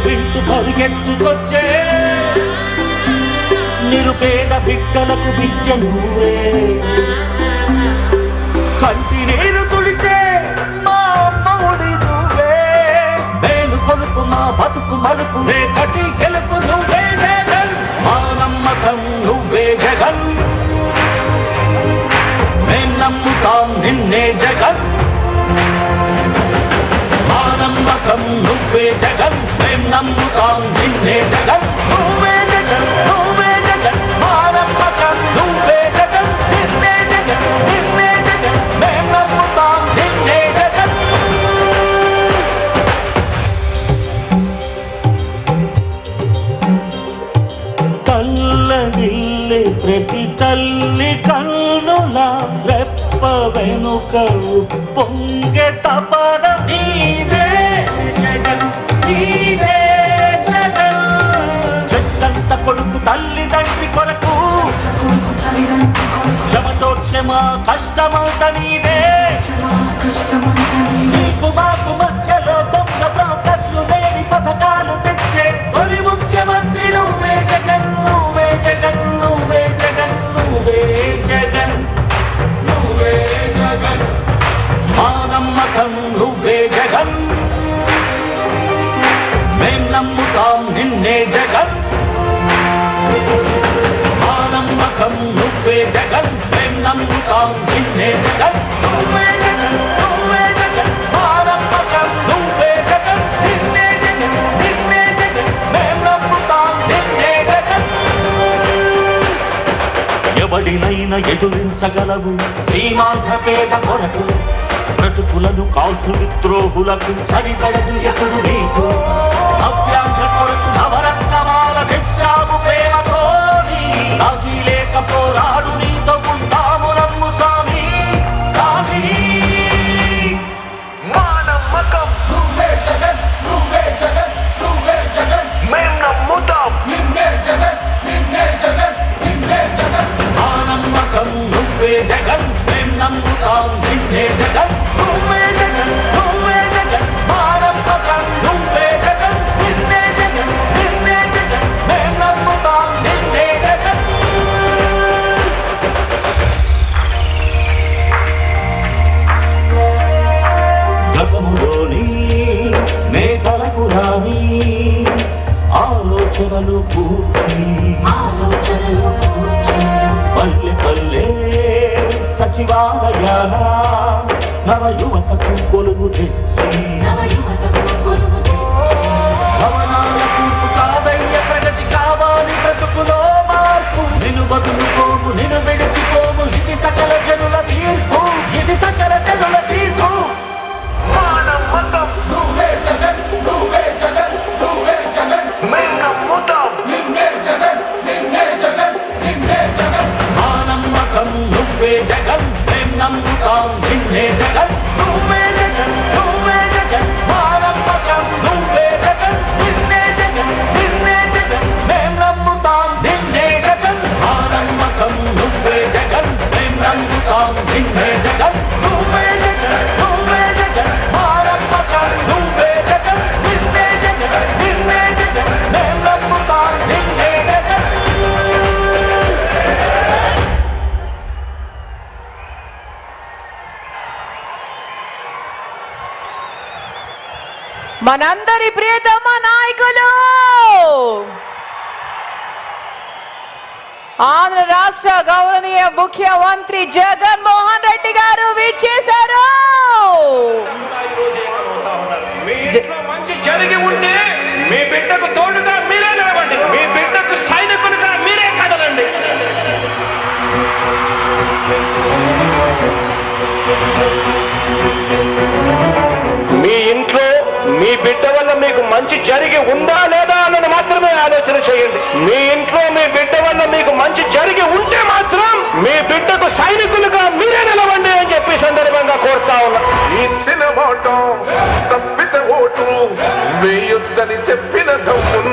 వింటూ పరిగెత్తుకొచ్చే నిరుపేద బిడ్డలకు విద్య నువ్వే, కంటి నీరు తుడిచే మా అమ్మఒడి నువ్వే, మేలు కొలుపు మా బతుకు మలుపు కటి గెలుపు నువ్వే జగన్, మా నమ్మకం నువ్వే జగన్, మేం నమ్ముతాం నిన్నే జగన్, మా నమ్మకం నువ్వే జగన్, మేం నమ్ముతాం నిన్నే జగన్, నువ్వే జగన్, నువ్వే జగన్, మా నమ్మకం నువ్వే జగన్, నిన్నే జగన్, నిన్నే జగన్, మేం నమ్ముతాం నిన్నే జగన్. తల్లడిల్లే ప్రతి తల్లి కన్నుల రెప్ప వెనుక పొంగె తపన నీవే జగన్, నీవే జగన్, చెట్టంత కొడుకు తల్లిదండ్రి కొరకు శ్రమతోడ్చే మా కష్టమంత నీవే, నీకు మాకు మధ్యలో దొంగ బ్రోకర్లు లేని పథకాలు తెచ్చే తొలి ముఖ్యమంత్రి నువ్వే జగన్, నువ్వే జగన్, నువ్వే జగన్, నువ్వే జగన్, నువ్వే జగన్, మా నమ్మకం నువ్వే జగన్, మేం నమ్ముతాం నిన్నే జగన్, మా నమ్మకం నువ్వే జగన్, మేం నమ్ముతాం నిన్నే జగన్, నువ్వే జగన్, నువ్వే జగన్, మా నమ్మకం నువ్వే జగన్, నిన్నే జగన్, నిన్నే జగన్, మేం నమ్ముతాం నిన్నే జగన్. ఎవడినైనా ఎదురించగలవు శ్రీమాంధ్ర పేద కొరకు, బ్రతుకులను కాల్చు విద్రోహులకు సరిపడదు ఎప్పుడు నీకు, నవ్యాంధ్ర కొరకు నవరత్నమాల తెచ్చాము ప్రేమతో, రాజీ లేక పోరాడు నీతో ఉంటాము నమ్ము స్వామి, స్వామి, మా నమ్మకం నువ్వే జగన్, నువ్వే జగన్, నువ్వే జగన్, మేం నమ్ముతాం నిన్నే జగన్, నిన్నే జగన్, నిన్నే జగన్, మా నమ్మకం నువ్వే జగన్, మేం నమ్ముతాం నిన్నే జగన్, నువ్వే జగన్, నువ్వే జగన్, మా నమ్మకం నువ్వే జగన్, నిన్నే జగన్, నిన్నే జగన్, మేం నమ్ముతాం నిన్నే జగన్. గతములోని నేతలకు రాని ఆలోచనలు కూర్చి పల్లె పల్లె సచివాలయాల నవ యువతకు కొలువు తెచ్చి భవనాల కూర్పు కాదయ్య ప్రగతి కావాలి బ్రతుకులో మార్పు, నిన్ను బదులుకోము నిన్ను విడిచిపోము, ఇది సకల జనుల తీర్పు, ఇది సకల జనుల తీర్పు. మా నమ్మకం నువ్వే జగన్, నువ్వే జగన్, నువ్వే జగన్, మేం నమ్ముతాం నిన్నే జగన్, నిన్నే జగన్, నిన్నే జగన్, మా నమ్మకం నువ్వే జగన్, మేం నమ్ముతాం నిన్నే జగన్, నువ్వే జగన్, నువ్వే జగన్, మా నమ్మకం నువ్వే జగన్, నిన్నే జగన్, నిన్నే జగన్, మేం నమ్ముతాం నిన్నే జగన్, మా నమ్మకం నువ్వే జగన్, మేం నమ్ముతాం నిన్నే జగన్, నువ్వే జగన్, నువ్వే జగన్, మా నమ్మకం నువ్వే జగన్, నిన్నే జగన్, నిన్నే జగన్, మేం నమ్ముతాం నిన్నే జగన్. మనందరి ప్రియతమ నాయకులు ఆంధ్ర రాష్ట్ర గౌరవనీయ ముఖ్యమంత్రి జగన్మోహన్ రెడ్డి గారు విచ్చేశారు. మీ ఇంట్లో మంచి జరిగి ఉంటే మీ బిడ్డకు తోడుగా మీరే నిలవండి, మీ బిడ్డకు సైనికులుగా మీరే కదలండి. మీ ఇంట్లో మీ బిడ్డ వల్ల మీకు మంచి జరిగి ఉందా లేదా అన్నది మాత్రమే ఆలోచన చేయండి. మీ ఇంట్లో మీ బిడ్డ వల్ల మీకు మంచి జరిగి ఉంటే మాత్రం మీ బిడ్డకు సైనికులుగా మీరే నిలవండి అని చెప్పి సందర్భంగా కోరుతా ఉన్నా. ఇచ్చిన మాట తప్పిత ఓటు వేయొద్దని చెప్పిన దమ్మును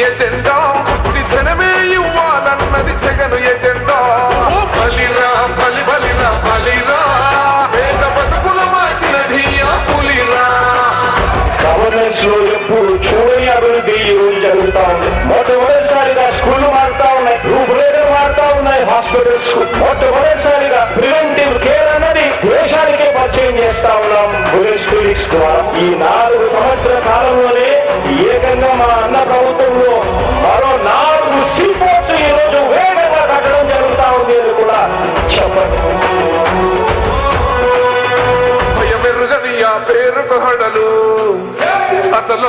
ఎజెండా జనమే ఇవ్వాలన్నది జగను ఎజెండా బలిరా బలి బలిరా బలిరా పేద బతుకుల మార్చిన ధీయా పులిరా గవర్నెన్స్ లో ఎప్పుడు చూడని అభివృద్ధి ఈ రోజు జరుగుతా ఉంది. మొట్టమొదటిసారిగా స్కూళ్లు మారుతా ఉన్నాయి, రూపురేఖలు మారుతా ఉన్నాయి, హాస్పిటల్స్ మొట్టమొదటిసారిగా ప్రివెంటివ్ కేర్ అన్నది దేశానికే పరిచయం చేస్తా ఉన్నాం బుల్లెట్స్ క్లినిక్స్ ద్వారా. ఈ 4 సంవత్సరాల కాలంలోనే ఏకంగా మా అన్న ప్రభుత్వంలో మరో 4 సీపోర్ట్స్ ఈ రోజు వేగంగా కట్టడం జరుగుతా ఉంది అని కూడా చెప్పండి. భయమెరుగని ఆ పేరుకు హడలు అసలు